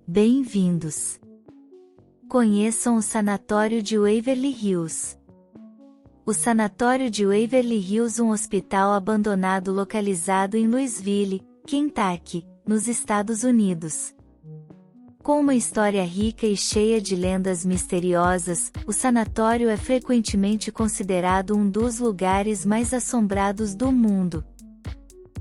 Bem-vindos! Conheçam o Sanatório de Waverly Hills. O Sanatório de Waverly Hills, um hospital abandonado localizado em Louisville, Kentucky, nos Estados Unidos. Com uma história rica e cheia de lendas misteriosas, o sanatório é frequentemente considerado um dos lugares mais assombrados do mundo.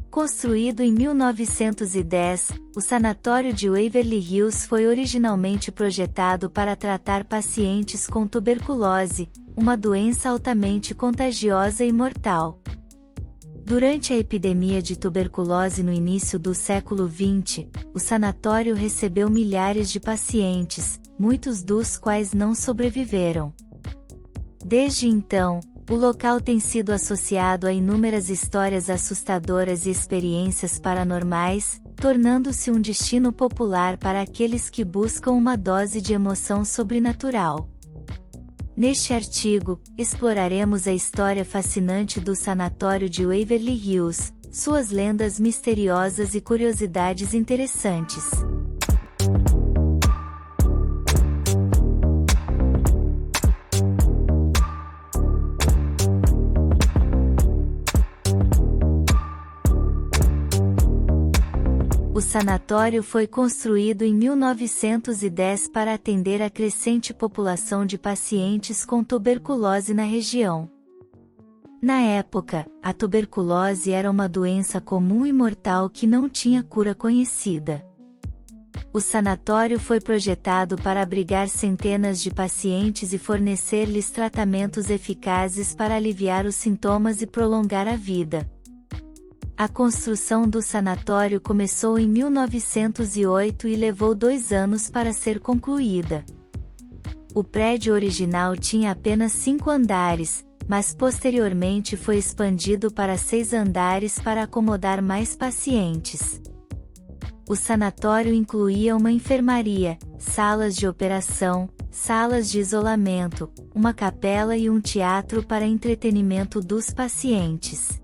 Construído em 1910, o Sanatório de Waverly Hills foi originalmente projetado para tratar pacientes com tuberculose, uma doença altamente contagiosa e mortal. Durante a epidemia de tuberculose no início do século XX, o sanatório recebeu milhares de pacientes, muitos dos quais não sobreviveram. Desde então, o local tem sido associado a inúmeras histórias assustadoras e experiências paranormais, tornando-se um destino popular para aqueles que buscam uma dose de emoção sobrenatural. Neste artigo, exploraremos a história fascinante do Sanatório de Waverly Hills, suas lendas misteriosas e curiosidades interessantes. O sanatório foi construído em 1910 para atender a crescente população de pacientes com tuberculose na região. Na época, a tuberculose era uma doença comum e mortal que não tinha cura conhecida. O sanatório foi projetado para abrigar centenas de pacientes e fornecer-lhes tratamentos eficazes para aliviar os sintomas e prolongar a vida. A construção do sanatório começou em 1908 e levou 2 anos para ser concluída. O prédio original tinha apenas 5 andares, mas posteriormente foi expandido para 6 andares para acomodar mais pacientes. O sanatório incluía uma enfermaria, salas de operação, salas de isolamento, uma capela e um teatro para entretenimento dos pacientes.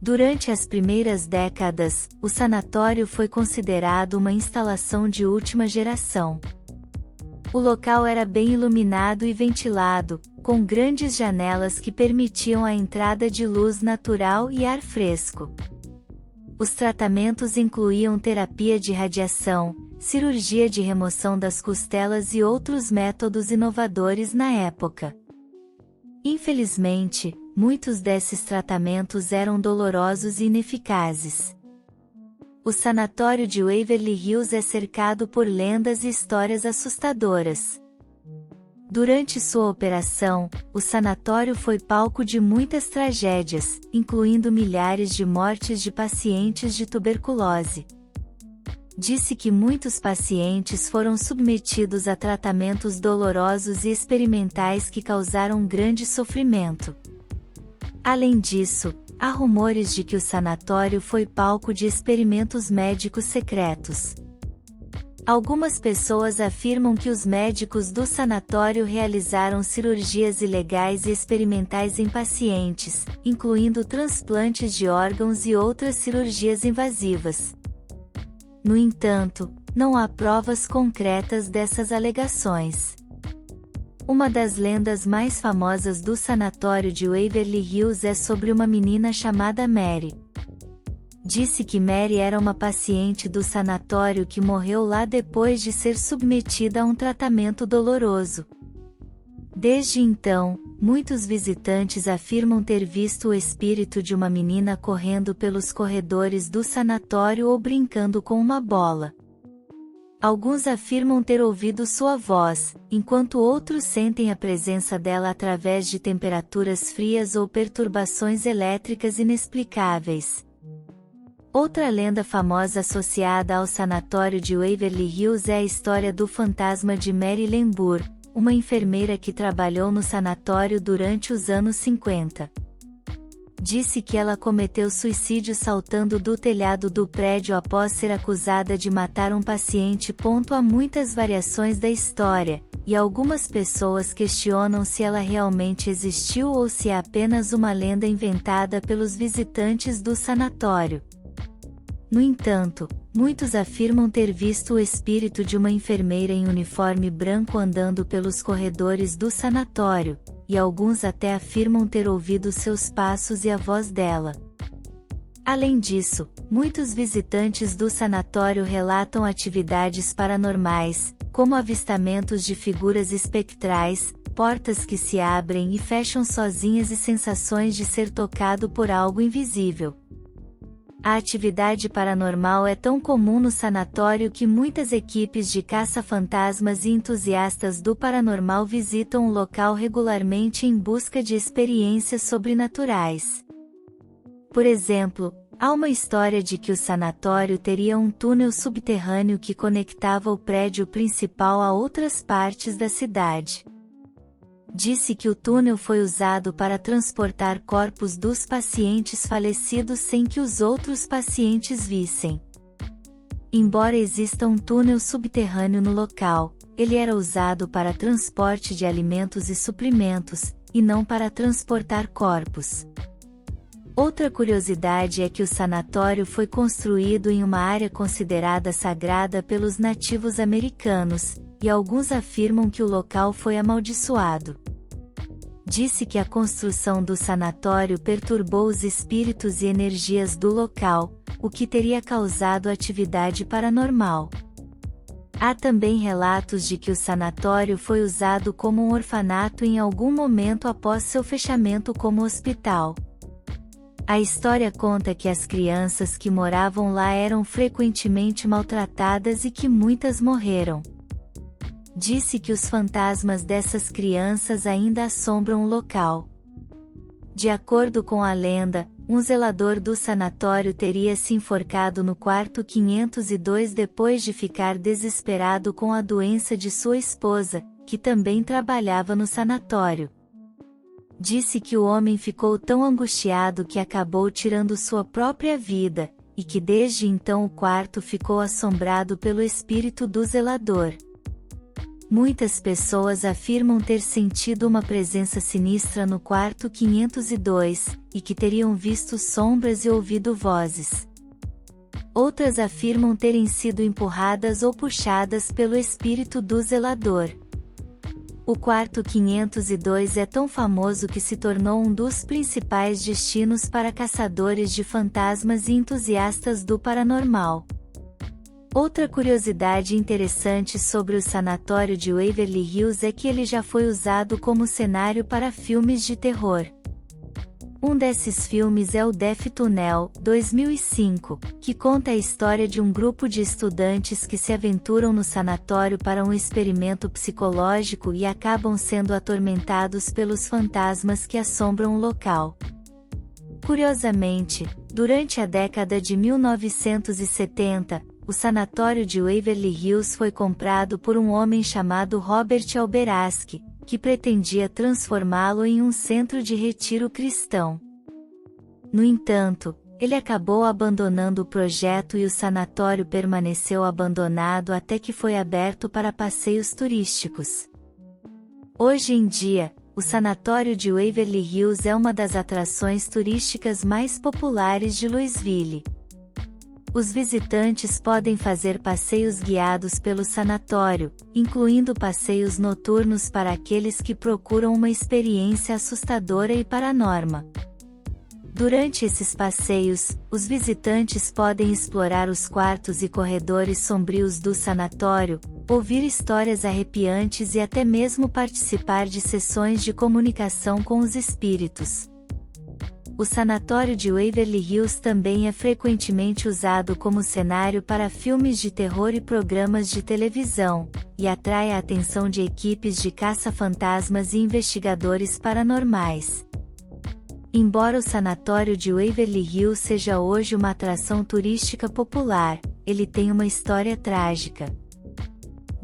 Durante as primeiras décadas, o sanatório foi considerado uma instalação de última geração. O local era bem iluminado e ventilado, com grandes janelas que permitiam a entrada de luz natural e ar fresco. Os tratamentos incluíam terapia de radiação, cirurgia de remoção das costelas e outros métodos inovadores na época. Infelizmente, muitos desses tratamentos eram dolorosos e ineficazes. O sanatório de Waverly Hills é cercado por lendas e histórias assustadoras. Durante sua operação, o sanatório foi palco de muitas tragédias, incluindo milhares de mortes de pacientes de tuberculose. Disse que muitos pacientes foram submetidos a tratamentos dolorosos e experimentais que causaram grande sofrimento. Além disso, há rumores de que o sanatório foi palco de experimentos médicos secretos. Algumas pessoas afirmam que os médicos do sanatório realizaram cirurgias ilegais e experimentais em pacientes, incluindo transplantes de órgãos e outras cirurgias invasivas. No entanto, não há provas concretas dessas alegações. Uma das lendas mais famosas do sanatório de Waverly Hills é sobre uma menina chamada Mary. Disse que Mary era uma paciente do sanatório que morreu lá depois de ser submetida a um tratamento doloroso. Desde então, muitos visitantes afirmam ter visto o espírito de uma menina correndo pelos corredores do sanatório ou brincando com uma bola. Alguns afirmam ter ouvido sua voz, enquanto outros sentem a presença dela através de temperaturas frias ou perturbações elétricas inexplicáveis. Outra lenda famosa associada ao sanatório de Waverly Hills é a história do fantasma de Mary Lembur, uma enfermeira que trabalhou no sanatório durante os anos 50. Disse que ela cometeu suicídio saltando do telhado do prédio após ser acusada de matar um paciente. Há muitas variações da história, e algumas pessoas questionam se ela realmente existiu ou se é apenas uma lenda inventada pelos visitantes do sanatório. No entanto, Muitos afirmam ter visto o espírito de uma enfermeira em uniforme branco andando pelos corredores do sanatório, e alguns até afirmam ter ouvido seus passos e a voz dela. Além disso, muitos visitantes do sanatório relatam atividades paranormais, como avistamentos de figuras espectrais, portas que se abrem e fecham sozinhas e sensações de ser tocado por algo invisível. A atividade paranormal é tão comum no sanatório que muitas equipes de caça-fantasmas e entusiastas do paranormal visitam o local regularmente em busca de experiências sobrenaturais. Por exemplo, há uma história de que o sanatório teria um túnel subterrâneo que conectava o prédio principal a outras partes da cidade. Disse que o túnel foi usado para transportar corpos dos pacientes falecidos sem que os outros pacientes vissem. Embora exista um túnel subterrâneo no local, ele era usado para transporte de alimentos e suprimentos, e não para transportar corpos. Outra curiosidade é que o sanatório foi construído em uma área considerada sagrada pelos nativos americanos, e alguns afirmam que o local foi amaldiçoado. Disse que a construção do sanatório perturbou os espíritos e energias do local, o que teria causado atividade paranormal. Há também relatos de que o sanatório foi usado como um orfanato em algum momento após seu fechamento como hospital. A história conta que as crianças que moravam lá eram frequentemente maltratadas e que muitas morreram. Disse que os fantasmas dessas crianças ainda assombram o local. De acordo com a lenda, um zelador do sanatório teria se enforcado no quarto 502 depois de ficar desesperado com a doença de sua esposa, que também trabalhava no sanatório. Disse que o homem ficou tão angustiado que acabou tirando sua própria vida, e que desde então o quarto ficou assombrado pelo espírito do zelador. Muitas pessoas afirmam ter sentido uma presença sinistra no quarto 502, e que teriam visto sombras e ouvido vozes. Outras afirmam terem sido empurradas ou puxadas pelo espírito do zelador. O quarto 502 é tão famoso que se tornou um dos principais destinos para caçadores de fantasmas e entusiastas do paranormal. Outra curiosidade interessante sobre o sanatório de Waverly Hills é que ele já foi usado como cenário para filmes de terror. Um desses filmes é o Death Tunnel, 2005, que conta a história de um grupo de estudantes que se aventuram no sanatório para um experimento psicológico e acabam sendo atormentados pelos fantasmas que assombram o local. Curiosamente, durante a década de 1970, o sanatório de Waverly Hills foi comprado por um homem chamado Robert Alberaski, que pretendia transformá-lo em um centro de retiro cristão. No entanto, ele acabou abandonando o projeto e o sanatório permaneceu abandonado até que foi aberto para passeios turísticos. Hoje em dia, o sanatório de Waverly Hills é uma das atrações turísticas mais populares de Louisville. Os visitantes podem fazer passeios guiados pelo sanatório, incluindo passeios noturnos para aqueles que procuram uma experiência assustadora e paranormal. Durante esses passeios, os visitantes podem explorar os quartos e corredores sombrios do sanatório, ouvir histórias arrepiantes e até mesmo participar de sessões de comunicação com os espíritos. O sanatório de Waverly Hills também é frequentemente usado como cenário para filmes de terror e programas de televisão, e atrai a atenção de equipes de caça-fantasmas e investigadores paranormais. Embora o sanatório de Waverly Hills seja hoje uma atração turística popular, ele tem uma história trágica.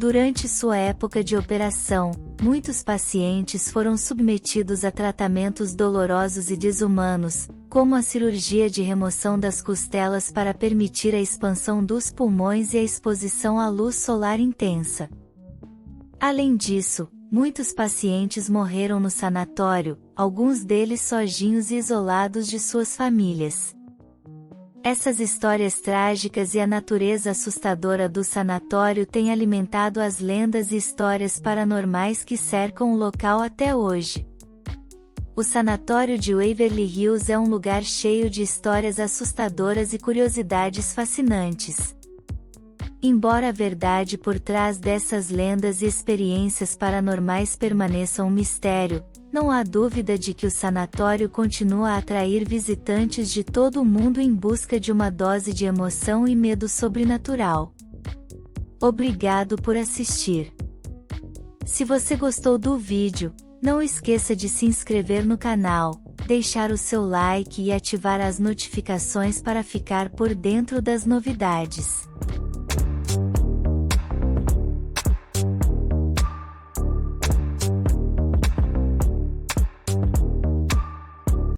Durante sua época de operação, muitos pacientes foram submetidos a tratamentos dolorosos e desumanos, como a cirurgia de remoção das costelas para permitir a expansão dos pulmões e a exposição à luz solar intensa. Além disso, muitos pacientes morreram no sanatório, alguns deles sozinhos e isolados de suas famílias. Essas histórias trágicas e a natureza assustadora do sanatório têm alimentado as lendas e histórias paranormais que cercam o local até hoje. O sanatório de Waverly Hills é um lugar cheio de histórias assustadoras e curiosidades fascinantes. Embora a verdade por trás dessas lendas e experiências paranormais permaneça um mistério, não há dúvida de que o sanatório continua a atrair visitantes de todo o mundo em busca de uma dose de emoção e medo sobrenatural. Obrigado por assistir. Se você gostou do vídeo, não esqueça de se inscrever no canal, deixar o seu like e ativar as notificações para ficar por dentro das novidades.